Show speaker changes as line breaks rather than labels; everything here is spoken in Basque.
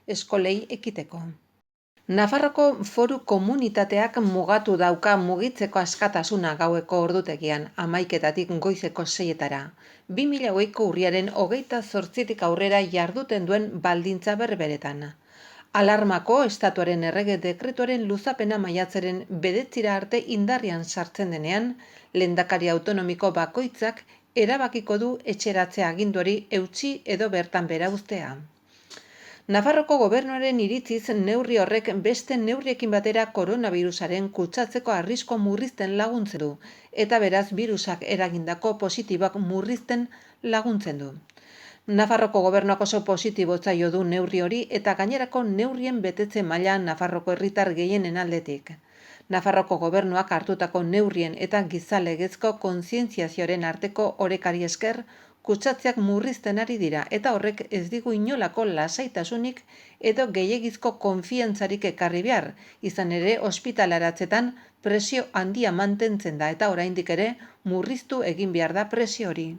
eskolei ekiteko. Nafarroko Foru Komunitateak mugatu dauka mugitzeko askatasuna gaueko ordutegian 11:00 goizeko 6:00. 2008ko urriaren 28tik aurrera jarduten duen baldintza berberetan. Alarmako estatuaren errege dekretuaren luzapena maiatzaren 9 arte indarrean sartzen denean, lehendakari autonomiko bakoitzak erabakiko du etxeratze aginduari eutsi edo bertan behera uztea. Nafarroko gobernuaren iritziz neurri horrek beste neurriekin batera koronabirusaren kutsatzeko arriskua murrizten laguntzen du, eta beraz birusak eragindako positiboak murrizten laguntzen du. Nafarroko gobernuak oso positibo zaio du neurri hori eta gainerako neurrien betetze maila Nafarroko herritar gehienen aldetik. Nafarroko gobernuak hartutako neurrien eta gizalegezko kontzientziazioaren arteko orekari esker, kutsatzeak murrizten ari dira eta horrek ez digu inolako lasaitasunik edo gehiegizko konfiantzarik ekarri behar, izan ere ospitalaratzetan presio handia mantentzen da eta oraindik ere murriztu egin behar da presio hori.